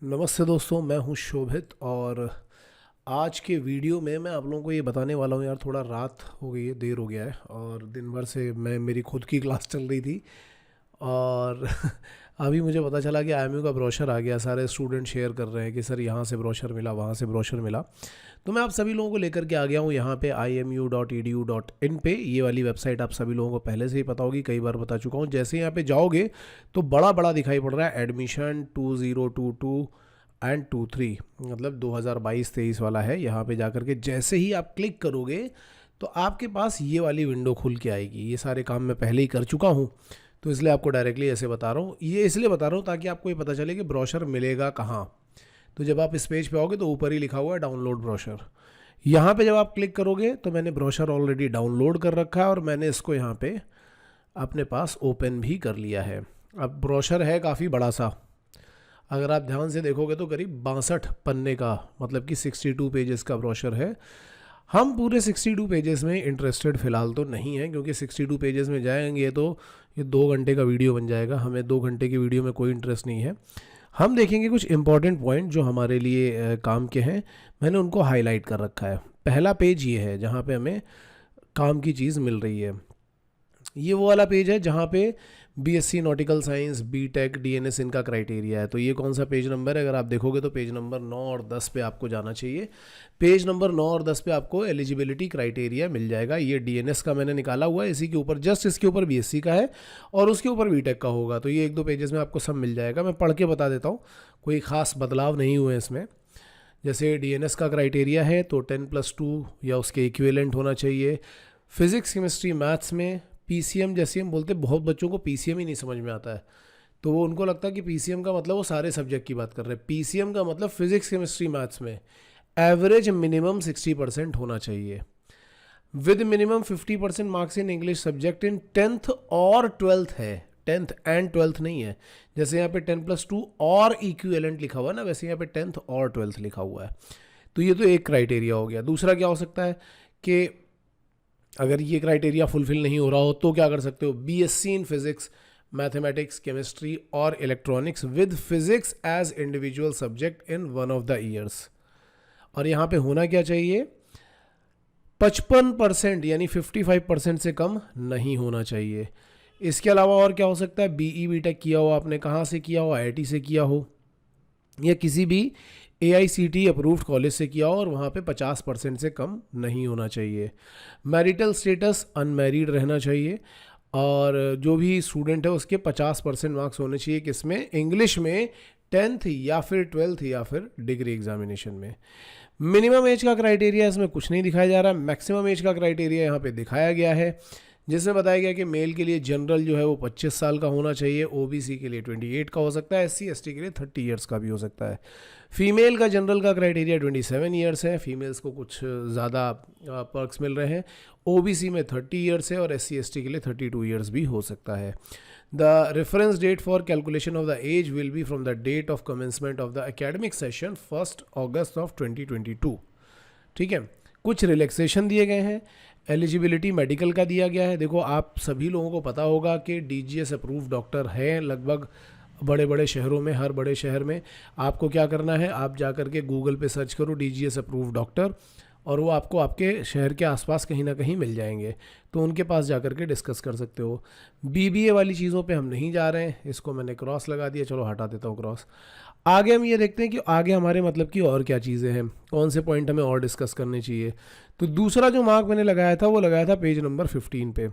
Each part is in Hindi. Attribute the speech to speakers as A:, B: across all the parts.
A: नमस्ते दोस्तों, मैं हूं शोभित। और आज के वीडियो में मैं आप लोगों को ये बताने वाला हूं। यार थोड़ा रात हो गई है, देर हो गया है और दिन भर से मेरी खुद की क्लास चल रही थी। और अभी मुझे पता चला कि आईएमयू का ब्रोशर आ गया। सारे स्टूडेंट शेयर कर रहे हैं कि सर यहाँ से ब्रोशर मिला, वहाँ से ब्रोशर मिला। तो मैं आप सभी लोगों को लेकर के आ गया हूँ यहाँ पे imu.edu.in पे। ये वाली वेबसाइट आप सभी लोगों को पहले से ही पता होगी, कई बार बता चुका हूँ। जैसे यहाँ पे जाओगे तो बड़ा बड़ा दिखाई पड़ रहा है एडमिशन 2022 एंड 23, मतलब 2022-23 वाला है। यहाँ पे जाकर के जैसे ही आप क्लिक करोगे तो आपके पास ये वाली विंडो खुल के आएगी। ये सारे काम मैं पहले ही कर चुका हूँ, तो इसलिए आपको डायरेक्टली ऐसे बता रहा हूँ। ये इसलिए बता रहा हूँ ताकि आपको ये पता चले कि ब्रोशर मिलेगा कहाँ। तो जब आप इस पेज पे आओगे तो ऊपर ही लिखा हुआ है डाउनलोड ब्रोशर। यहाँ पे जब आप क्लिक करोगे तो मैंने ब्रोशर ऑलरेडी डाउनलोड कर रखा है और मैंने इसको यहाँ पे अपने पास ओपन भी कर लिया है। अब ब्रोशर है काफ़ी बड़ा सा, अगर आप ध्यान से देखोगे तो करीब 62 पन्ने का, मतलब कि 62 पेजेस का ब्रोशर है। हम पूरे 62 पेजेस में इंटरेस्टेड फ़िलहाल तो नहीं है, क्योंकि 62 पेजेस में जाएंगे तो ये 2 घंटे का वीडियो बन जाएगा। हमें 2 घंटे की वीडियो में कोई इंटरेस्ट नहीं है। हम देखेंगे कुछ इंपॉर्टेंट पॉइंट जो हमारे लिए काम के हैं। मैंने उनको हाईलाइट कर रखा है। पहला पेज ये है जहाँ पे हमें काम की चीज़ मिल रही है। ये वो वाला पेज है जहाँ पे BSc nautical science, BTech, DNS इनका क्राइटेरिया है। तो ये कौन सा पेज नंबर है? अगर आप देखोगे तो पेज नंबर 9 और 10 पे आपको जाना चाहिए। पेज नंबर 9 और 10 पे आपको एलिजिबिलिटी क्राइटेरिया मिल जाएगा। ये डीएनएस का मैंने निकाला हुआ है। इसी के ऊपर, जस्ट इसके ऊपर बीएससी का है और उसके ऊपर बीटेक का होगा। तो ये 1-2 पेजेस में आपको सब मिल जाएगा। मैं पढ़ के बता देता हूँ, कोई ख़ास बदलाव नहीं हुए इसमें। जैसे डीएनएस का क्राइटेरिया है तो 10+2 या उसके इक्विवेलेंट होना चाहिए। फिजिक्स, केमिस्ट्री, मैथ्स में पीसीएम, जैसे हम बोलते हैं, बहुत बच्चों को पीसीएम ही नहीं समझ में आता है। तो वो उनको लगता है कि पीसीएम का मतलब वो सारे सब्जेक्ट की बात कर रहे हैं। पीसीएम का मतलब फिजिक्स, केमिस्ट्री, मैथ्स में एवरेज मिनिमम 60% होना चाहिए, with minimum 50% marks in English subject in 10th और 12th है। 10th एंड 12th नहीं है। जैसे यहाँ पे 10+2 और इक्विवेलेंट लिखा हुआ है ना, वैसे यहाँ पे 10th और 12th लिखा हुआ है। तो ये तो एक क्राइटेरिया हो गया। दूसरा क्या हो सकता है कि अगर ये क्राइटेरिया फुलफिल नहीं हो रहा हो तो क्या कर सकते हो? BSc in physics, mathematics, chemistry और electronics with physics as individual subject in one of the years. और यहाँ पे होना क्या चाहिए? 55% यानी 55% से कम नहीं होना चाहिए। इसके अलावा और क्या हो सकता है? बीई बीटेक किया हो आपने, कहाँ से किया हो? आईआईटी से किया हो या किसी भी एआईसीटी अप्रूव्ड कॉलेज से किया हो और वहाँ पे 50% से कम नहीं होना चाहिए। मैरिटल स्टेटस अनमैरिड रहना चाहिए और जो भी स्टूडेंट है उसके 50% मार्क्स होने चाहिए। किसमें? इंग्लिश में 10th या फिर 12th या फिर डिग्री एग्जामिनेशन में। मिनिमम एज का क्राइटेरिया इसमें कुछ नहीं दिखाया जा रहा। मैक्सिमम एज का क्राइटेरिया यहाँ पे दिखाया गया है, जिसमें बताया गया कि मेल के लिए जनरल जो है वो 25 साल का होना चाहिए, ओबीसी के लिए 28 का हो सकता है, एससी एसटी के लिए 30 ईयर्स का भी हो सकता है। फीमेल का जनरल का क्राइटेरिया 27 ईयर्स है। फीमेल्स को कुछ ज़्यादा पर्क्स मिल रहे हैं। ओबीसी में 30 ईयर्स है और एससी एसटी के लिए 32 ईयर्स भी हो सकता है। The reference date for calculation of the age will be from the date of commencement of the academic session 1 August of 2022। ठीक है, कुछ रिलैक्सेशन दिए गए हैं। एलिजिबिलिटी मेडिकल का दिया गया है। देखो, आप सभी लोगों को पता होगा कि डीजीएस अप्रूव्ड डॉक्टर हैं लगभग बड़े बड़े शहरों में। हर बड़े शहर में आपको क्या करना है, आप जा कर के गूगल पे सर्च करो डीजीएस अप्रूव्ड डॉक्टर और वो आपको आपके शहर के आसपास कहीं ना कहीं मिल जाएंगे। तो उनके पास जा कर के डिस्कस कर सकते हो। बीबीए वाली चीज़ों पे हम नहीं जा रहे हैं, इसको मैंने क्रॉस लगा दिया। चलो हटा देता हूँ क्रॉस। आगे हम ये देखते हैं कि आगे हमारे मतलब की और क्या चीज़ें हैं, कौन से पॉइंट हमें और डिस्कस करने चाहिए। तो दूसरा जो मार्क मैंने लगाया था वो लगाया था पेज नंबर 15 पे।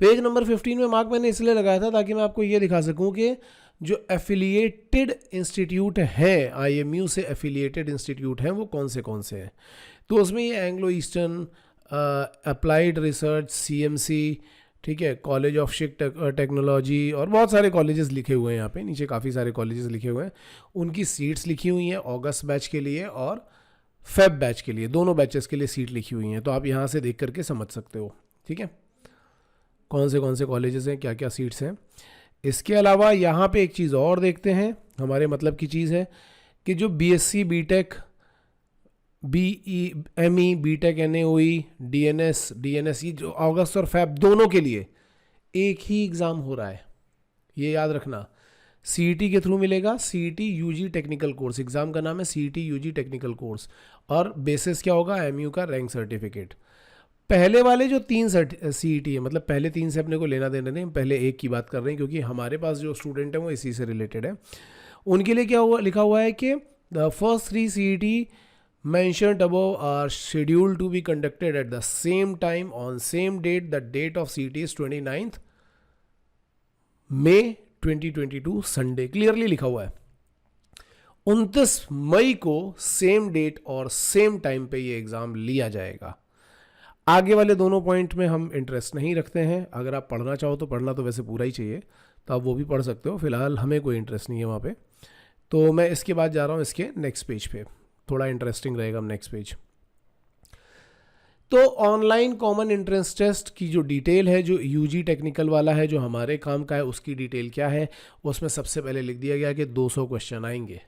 A: पेज नंबर 15 में मार्क मैंने इसलिए लगाया था ताकि मैं आपको ये दिखा सकूं कि जो एफिलिएटेड इंस्टीट्यूट हैं, आईएमयू से एफिलिएटेड इंस्टीट्यूट हैं, वो कौन से हैं। तो उसमें ये Anglo eastern, applied research, CMC, ठीक है, कॉलेज ऑफ शिक टेक्नोलॉजी और बहुत सारे कॉलेजेस लिखे हुए हैं। यहाँ पे नीचे काफ़ी सारे कॉलेजेस लिखे हुए हैं। उनकी सीट्स लिखी हुई हैं अगस्त बैच के लिए और फेब बैच के लिए, दोनों बैचेस के लिए सीट लिखी हुई हैं। तो आप यहाँ से देख करके समझ सकते हो, ठीक है, कौन से कॉलेजेस हैं, क्या क्या सीट्स हैं। इसके अलावा यहाँ पे एक चीज़ और देखते हैं, हमारे मतलब की चीज़ है कि जो BSc, BTech, BE, ME, BTech, NAOE, DNS, ये जो अगस्त और फैब दोनों के लिए एक ही एग्ज़ाम हो रहा है, ये याद रखना। सीईटी के थ्रू मिलेगा, CET UG technical course, exam का नाम है सीईटी यूजी टेक्निकल कोर्स, और बेसिस क्या होगा, एमयू का रैंक सर्टिफिकेट। पहले वाले जो 3 सीईटी है, मतलब पहले 3 से अपने को लेना देना नहीं, हम पहले एक की बात कर रहे हैं क्योंकि हमारे पास जो स्टूडेंट है वो इसी से रिलेटेड है। उनके लिए क्या हुआ, लिखा हुआ है कि the first 3 CET mentioned above are scheduled to be conducted at the same time on same date. The date of CT is 29th May 2022 Sunday, clearly लिखा हुआ है 29 मई को सेम डेट और सेम टाइम पे ये एग्जाम लिया जाएगा। आगे वाले दोनों पॉइंट में हम इंटरेस्ट नहीं रखते हैं, अगर आप पढ़ना चाहो तो पढ़ना तो वैसे पूरा ही चाहिए, तो आप वो भी पढ़ सकते हो, फिलहाल हमें कोई इंटरेस्ट नहीं है वहाँ पे। तो मैं इसके बाद जा रहा हूँ इसके नेक्स्ट पेज पे, थोड़ा इंटरेस्टिंग रहेगा नेक्स्ट पेज। तो ऑनलाइन कॉमन एंट्रेंस टेस्ट की जो डिटेल है, जो यूजी टेक्निकल वाला है, जो हमारे काम का है, उसकी डिटेल क्या है, उसमें सबसे पहले लिख दिया गया कि 200 क्वेश्चन आएंगे।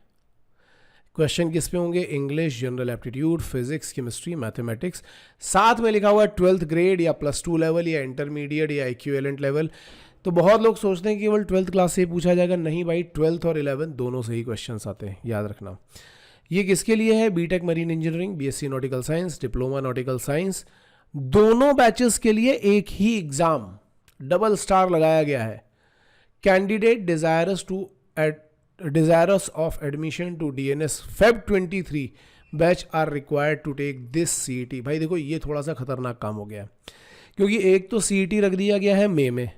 A: क्वेश्चन किस पे होंगे, English, general aptitude, physics, chemistry, mathematics. साथ में लिखा हुआ है 12th ग्रेड या +2 लेवल या इंटरमीडिएट या इक्विवेलेंट लेवल। तो बहुत लोग सोचते हैं कि केवल 12th क्लास से ही पूछा जाएगा, नहीं भाई, 12th और 11th दोनों से ही क्वेश्चन आते हैं, याद रखना। ये किसके लिए है, BTech marine engineering, BSc nautical science, diploma nautical science, दोनों बैचेस के लिए एक ही एग्जाम, डबल स्टार लगाया गया है। Candidate desirous of admission to DNS Feb 23 batch are required to take this CET. भाई देखो, ये थोड़ा सा खतरनाक काम हो गया क्योंकि एक तो सीईटी रख दिया गया है मई में,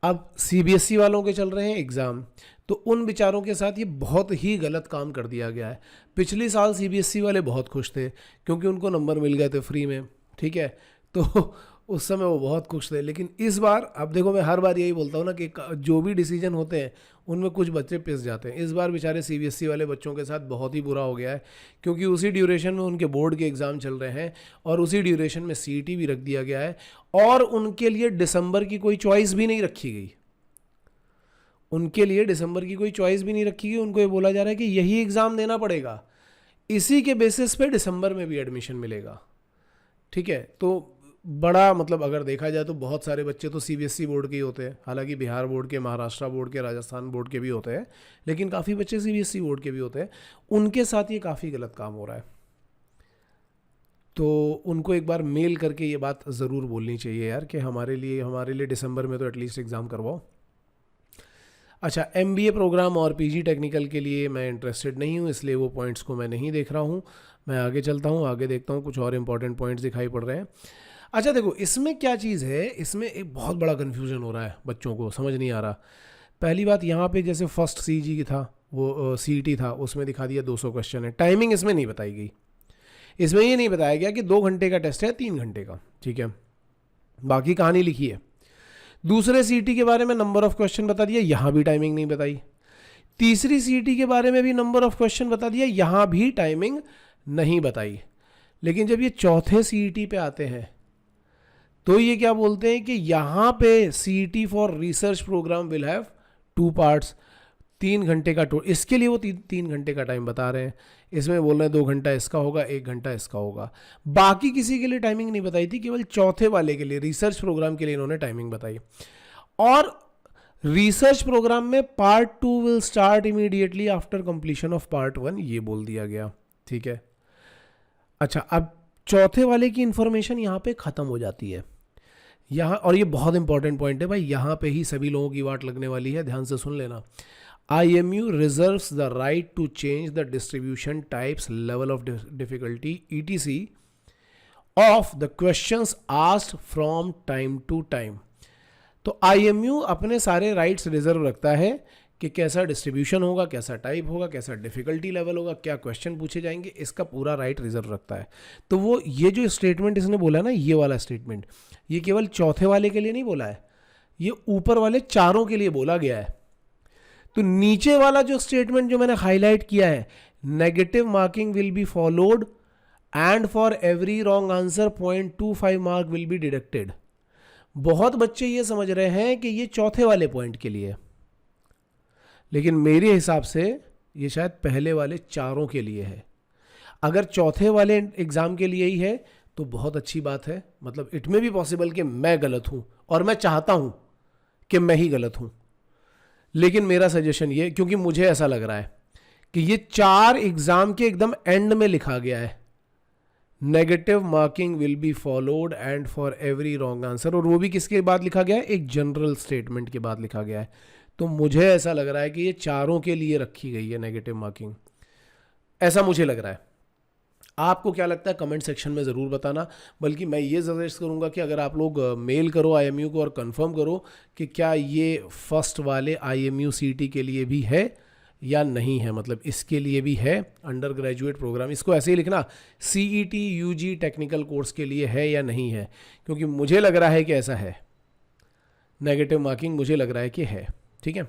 A: अब सीबीएसई वालों के चल रहे हैं एग्ज़ाम, तो उन बेचारों के साथ ये बहुत ही गलत काम कर दिया गया है। पिछले साल सीबीएसई वाले बहुत खुश थे क्योंकि उनको नंबर मिल गए थे फ्री में, ठीक है, तो उस समय वो बहुत खुश थे। लेकिन इस बार, अब देखो, मैं हर बार यही बोलता हूँ ना कि जो भी डिसीजन होते हैं उनमें कुछ बच्चे पिस जाते हैं। इस बार बेचारे सीबीएसई वाले बच्चों के साथ बहुत ही बुरा हो गया है क्योंकि उसी ड्यूरेशन में उनके बोर्ड के एग्ज़ाम चल रहे हैं और उसी ड्यूरेशन में सीईटी भी रख दिया गया है, और उनके लिए दिसंबर की कोई चॉइस भी नहीं रखी गई। उनके लिए दिसंबर की कोई चॉइस भी नहीं रखी गई, उनको ये बोला जा रहा है कि यही एग्ज़ाम देना पड़ेगा, इसी के बेसिस पे दिसंबर में भी एडमिशन मिलेगा, ठीक है। तो बड़ा, मतलब अगर देखा जाए तो बहुत सारे बच्चे तो सीबीएसई बोर्ड के ही होते हैं, हालांकि बिहार बोर्ड के, महाराष्ट्र बोर्ड के, राजस्थान बोर्ड के भी होते हैं, लेकिन काफ़ी बच्चे सीबीएसई बोर्ड के भी होते हैं। उनके साथ ये काफ़ी गलत काम हो रहा है, तो उनको एक बार मेल करके ये बात ज़रूर बोलनी चाहिए यार कि हमारे लिए दिसंबर में तो एटलीस्ट एग्ज़ाम करवाओ। अच्छा, एमबीए प्रोग्राम और पीजी टेक्निकल के लिए मैं इंटरेस्टेड नहीं हूँ, इसलिए वो पॉइंट्स को मैं नहीं देख रहा हूँ। मैं आगे चलता हूँ, आगे देखता हूँ, कुछ और इंपॉर्टेंट पॉइंट्स दिखाई पड़ रहे हैं। अच्छा देखो, इसमें क्या चीज़ है, इसमें एक बहुत बड़ा कन्फ्यूजन हो रहा है, बच्चों को समझ नहीं आ रहा। पहली बात, यहाँ पे जैसे फर्स्ट सीजी की था, वो सीईटी था, उसमें दिखा दिया 200 क्वेश्चन है, टाइमिंग इसमें नहीं बताई गई। इसमें ये नहीं बताया गया कि 2 घंटे का टेस्ट है, 3 घंटे का, ठीक है, बाकी कहानी लिखी है। दूसरे सीईटी के बारे में नंबर ऑफ क्वेश्चन बता दिया, यहाँ भी टाइमिंग नहीं बताई। तीसरी सीईटी के बारे में भी नंबर ऑफ क्वेश्चन बता दिया, यहाँ भी टाइमिंग नहीं बताई। लेकिन जब ये चौथे सीईटी पे आते हैं तो ये क्या बोलते हैं कि यहाँ पे CET for research program will have 2 parts, 3 घंटे का इसके लिए वो 3 घंटे का टाइम बता रहे हैं। इसमें बोल रहे हैं 2 घंटा इसका होगा, 1 घंटा इसका होगा। बाकी किसी के लिए टाइमिंग नहीं बताई थी, केवल चौथे वाले के लिए, रिसर्च प्रोग्राम के लिए इन्होंने टाइमिंग बताई। और रिसर्च प्रोग्राम में part 2 will start immediately after completion of part 1, ये बोल दिया गया, ठीक है। अच्छा, अब चौथे वाले की इंफॉर्मेशन यहाँ पे ख़त्म हो जाती है यहाँ, और ये बहुत इंपॉर्टेंट पॉइंट है भाई, यहाँ पे ही सभी लोगों की वाट लगने वाली है, ध्यान से सुन लेना। IMU reserves the right to change the distribution types, level of difficulty, etc. of the questions asked from time to time. तो IMU अपने सारे राइट्स रिजर्व रखता है कि कैसा डिस्ट्रीब्यूशन होगा, कैसा टाइप होगा, कैसा डिफिकल्टी लेवल होगा, क्या क्वेश्चन पूछे जाएंगे, इसका पूरा राइट रिजर्व रखता है। तो वो ये जो स्टेटमेंट इसने बोला ना, ये वाला स्टेटमेंट, ये केवल चौथे वाले के लिए नहीं बोला है, ये ऊपर वाले चारों के लिए बोला गया है। तो नीचे वाला जो स्टेटमेंट जो मैंने हाईलाइट किया है, negative marking will be followed and for every wrong answer 0.25 mark will be deducted. बहुत बच्चे ये समझ रहे हैं कि ये चौथे वाले पॉइंट के लिए, लेकिन मेरे हिसाब से ये शायद पहले वाले चारों के लिए है। अगर चौथे वाले एग्जाम के लिए ही है तो बहुत अच्छी बात है, मतलब इट में भी पॉसिबल कि मैं गलत हूं, और मैं चाहता हूं कि मैं ही गलत हूं। लेकिन मेरा सजेशन ये, क्योंकि मुझे ऐसा लग रहा है कि ये 4 एग्जाम के एकदम एंड में लिखा गया है, negative marking will be followed and for every wrong answer, और वो भी किसके बाद लिखा गया है, एक जनरल स्टेटमेंट के बाद लिखा गया है। तो मुझे ऐसा लग रहा है कि ये चारों के लिए रखी गई है नेगेटिव मार्किंग, ऐसा मुझे लग रहा है। आपको क्या लगता है कमेंट सेक्शन में ज़रूर बताना। बल्कि मैं ये सजेस्ट करूंगा कि अगर आप लोग मेल करो IMU को और कंफर्म करो कि क्या ये फर्स्ट वाले IMU CT के लिए भी है या नहीं है, मतलब इसके लिए भी है अंडर ग्रेजुएट प्रोग्राम। इसको ऐसे ही लिखना, CET UG टेक्निकल कोर्स के लिए है या नहीं है, क्योंकि मुझे लग रहा है कि ऐसा है, नेगेटिव मार्किंग मुझे लग रहा है कि है। ठीक है,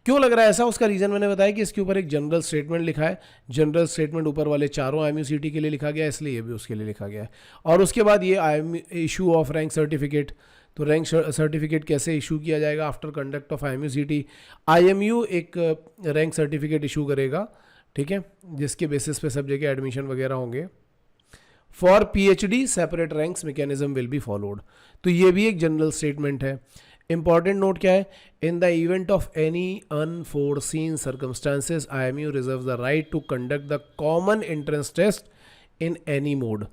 A: क्यों लग रहा है ऐसा, उसका रीज़न मैंने बताया कि इसके ऊपर एक जनरल स्टेटमेंट लिखा है, जनरल स्टेटमेंट ऊपर वाले चारों IMU CT के लिए लिखा गया है, इसलिए ये भी उसके लिए लिखा गया है। और उसके बाद ये इशू ऑफ रैंक सर्टिफिकेट, तो रैंक सर्टिफिकेट कैसे इशू किया जाएगा after conduct of IMU CT। IMU एक रैंक सर्टिफिकेट इशू करेगा, ठीक है, जिसके बेसिस पे सब जगह एडमिशन वगैरह होंगे। For PhD separate ranks mechanism will be followed, तो ये भी एक जनरल स्टेटमेंट है। इंपॉर्टेंट नोट क्या है, in the event of any unforeseen circumstances IMU reserve the right to conduct the common entrance test in any mode,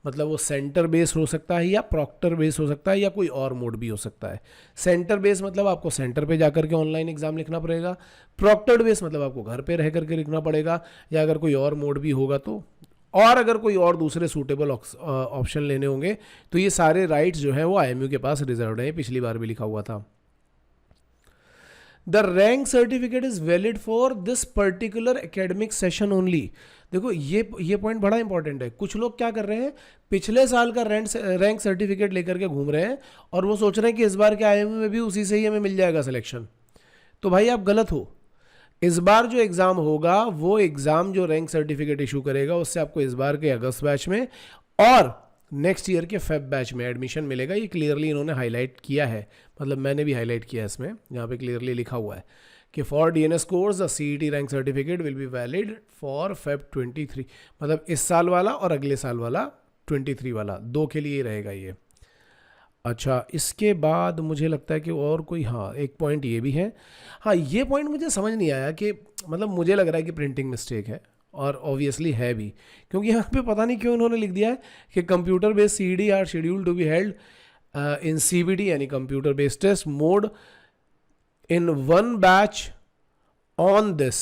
A: मतलब वो सेंटर बेस हो सकता है या प्रॉक्टर बेस हो सकता है या कोई और मोड भी हो सकता है। सेंटर बेस मतलब आपको सेंटर पे जाकर के ऑनलाइन एग्जाम लिखना पड़ेगा, प्रॉक्टर्ड बेस मतलब आपको घर पे रह करके लिखना पड़ेगा, या अगर कोई और मोड भी होगा तो, और अगर कोई और दूसरे सूटेबल ऑप्शन लेने होंगे तो ये सारे राइट्स जो हैं वो IMU के पास रिजर्व्ड हैं, पिछली बार भी लिखा हुआ था। The rank certificate is valid for this particular academic session only. देखो ये पॉइंट बड़ा इंपॉर्टेंट है। कुछ लोग क्या कर रहे हैं, पिछले साल का रैंक सर्टिफिकेट लेकर के घूम रहे हैं और वो सोच रहे हैं कि इस बार के IMU में भी उसी से ही हमें मिल जाएगा सिलेक्शन। तो भाई आप गलत हो। इस बार जो एग्ज़ाम होगा वो एग्ज़ाम जो रैंक सर्टिफिकेट इशू करेगा उससे आपको इस बार के अगस्त बैच में और नेक्स्ट ईयर के फेब बैच में एडमिशन मिलेगा। ये क्लियरली इन्होंने हाईलाइट किया है, मतलब मैंने भी हाईलाइट किया है इसमें, यहाँ पे क्लियरली लिखा हुआ है कि for DNS course the CET rank certificate will be valid for Feb 23, मतलब इस साल वाला और अगले साल वाला 23 वाला, दो के लिए रहेगा ये। अच्छा, इसके बाद मुझे लगता है कि और कोई, हाँ एक पॉइंट ये भी है। हाँ, ये पॉइंट मुझे समझ नहीं आया कि मतलब मुझे लग रहा है कि प्रिंटिंग मिस्टेक है, और ऑब्वियसली है भी, क्योंकि यहाँ पे पता नहीं क्यों इन्होंने लिख दिया है कि computer based CET are scheduled to be held in CBT यानी computer based test mode in one batch on this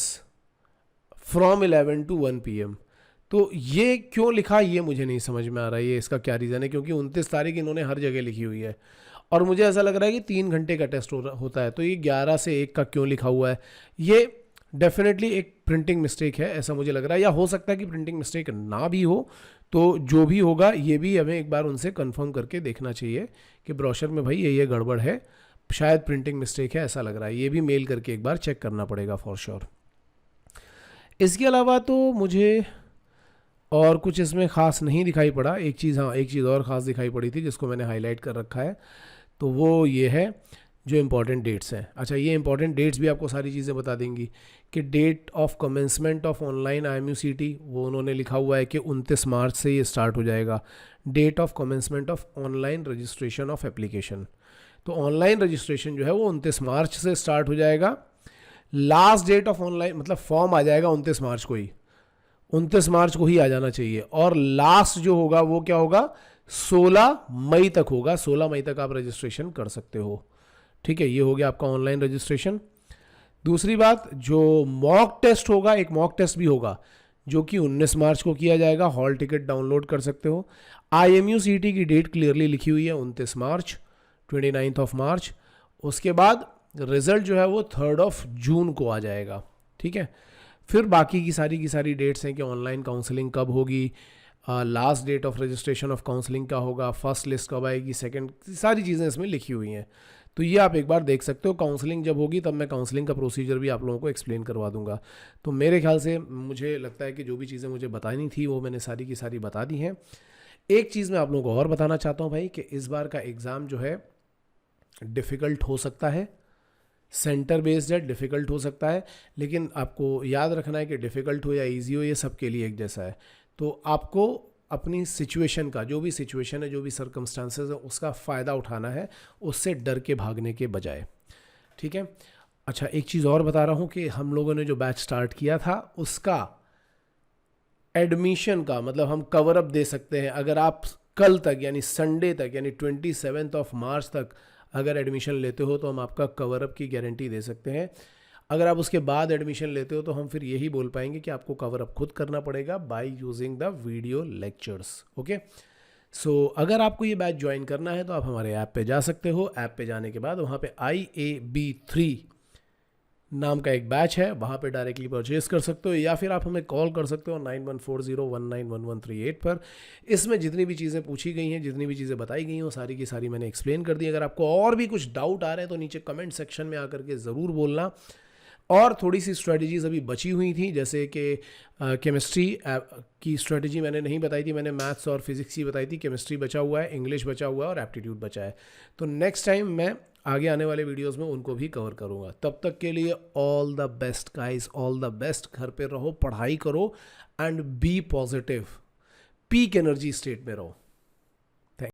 A: from 11 to 1 PM। तो ये क्यों लिखा ये मुझे नहीं समझ में आ रहा है, ये इसका क्या रीज़न है, क्योंकि 29 तारीख इन्होंने हर जगह लिखी हुई है और मुझे ऐसा लग रहा है कि 3 घंटे का टेस्ट होता है, तो ये 11 से 1 का क्यों लिखा हुआ है। ये डेफिनेटली एक प्रिंटिंग मिस्टेक है ऐसा मुझे लग रहा है, या हो सकता है कि प्रिंटिंग मिस्टेक ना भी हो। तो जो भी होगा ये भी हमें एक बार उनसे कंफर्म करके देखना चाहिए कि ब्रोशर में भाई ये गड़बड़ है, शायद प्रिंटिंग मिस्टेक है ऐसा लग रहा है। ये भी मेल करके एक बार चेक करना पड़ेगा फॉर श्योर। इसके अलावा तो मुझे और कुछ इसमें ख़ास नहीं दिखाई पड़ा। एक चीज़, हाँ एक चीज़ और ख़ास दिखाई पड़ी थी जिसको मैंने हाईलाइट कर रखा है, तो वो ये है जो इम्पॉर्टेंट डेट्स हैं। अच्छा, ये इंपॉर्टेंट डेट्स भी आपको सारी चीज़ें बता देंगी कि date of commencement of online IMU CT वो उन्होंने लिखा हुआ है कि 29 मार्च से ये स्टार्ट हो जाएगा। Date of commencement of online registration of application, तो ऑनलाइन रजिस्ट्रेशन जो है वो 29 मार्च से स्टार्ट हो जाएगा। लास्ट डेट ऑफ ऑनलाइन मतलब फॉर्म आ जाएगा 29 मार्च को ही, 29 मार्च को ही आ जाना चाहिए, और लास्ट जो होगा वो क्या होगा, 16 मई तक होगा। 16 मई तक आप रजिस्ट्रेशन कर सकते हो। ठीक है, ये हो गया आपका ऑनलाइन रजिस्ट्रेशन। दूसरी बात, जो मॉक टेस्ट होगा, एक मॉक टेस्ट भी होगा जो कि 19 मार्च को किया जाएगा। हॉल टिकट डाउनलोड कर सकते हो। IMU CT की डेट क्लियरली लिखी हुई है 29 मार्च, 29 मार्च। उसके बाद रिजल्ट जो है वो 3 जून को आ जाएगा। ठीक है, फिर बाकी की सारी डेट्स हैं कि ऑनलाइन काउंसलिंग कब होगी, last date of registration of counselling क्या होगा, फर्स्ट लिस्ट कब आएगी, सेकंड, सारी चीज़ें इसमें लिखी हुई हैं। तो ये आप एक बार देख सकते हो। काउंसलिंग जब होगी तब मैं काउंसलिंग का प्रोसीजर भी आप लोगों को एक्सप्लेन करवा दूंगा। तो मेरे ख्याल से मुझे लगता है कि जो भी चीज़ें मुझे बतानी थी वो मैंने सारी की सारी बता दी हैं। एक चीज़ मैं आप लोगों को और बताना चाहता हूँ भाई कि इस बार का एग्ज़ाम जो है डिफ़िकल्ट हो सकता है, सेंटर बेस्ड है, डिफ़िकल्ट हो सकता है, लेकिन आपको याद रखना है कि डिफ़िकल्ट हो या इजी हो ये सबके लिए एक जैसा है। तो आपको अपनी सिचुएशन का, जो भी सिचुएशन है, जो भी सर्कमस्टांसेस है, उसका फ़ायदा उठाना है, उससे डर के भागने के बजाय। ठीक है, अच्छा, एक चीज़ और बता रहा हूँ कि हम लोगों ने जो बैच स्टार्ट किया था उसका एडमिशन का मतलब हम कवर अप दे सकते हैं। अगर आप कल तक यानी संडे तक यानी 27 मार्च तक अगर एडमिशन लेते हो तो हम आपका कवर अप की गारंटी दे सकते हैं। अगर आप उसके बाद एडमिशन लेते हो तो हम फिर यही बोल पाएंगे कि आपको कवर अप खुद करना पड़ेगा by using the video lectures. Okay, so अगर आपको ये बैच ज्वाइन करना है तो आप हमारे ऐप पे जा सकते हो। ऐप पे जाने के बाद वहाँ पे IAB3 नाम का एक बैच है, वहाँ पे डायरेक्टली परचेज कर सकते हो, या फिर आप हमें कॉल कर सकते हो 9140191138 पर। इसमें जितनी भी चीज़ें पूछी गई हैं, जितनी भी चीज़ें बताई गई हैं, वो सारी की सारी मैंने एक्सप्लेन कर दी। अगर आपको और भी कुछ डाउट आ रहे हैं तो नीचे कमेंट सेक्शन में आकर के ज़रूर बोलना। और थोड़ी सी स्ट्रेटजीज अभी बची हुई थी, जैसे कि केमिस्ट्री की स्ट्रेटजी मैंने नहीं बताई थी, मैंने मैथ्स और फिजिक्स की बताई थी। केमिस्ट्री बचा हुआ है, इंग्लिश बचा हुआ है और एप्टीट्यूड बचा है। तो नेक्स्ट टाइम मैं आगे आने वाले वीडियोस में उनको भी कवर करूँगा। तब तक के लिए all the best guys, all the best. घर पे रहो, पढ़ाई करो and be positive, peak energy state में रहो।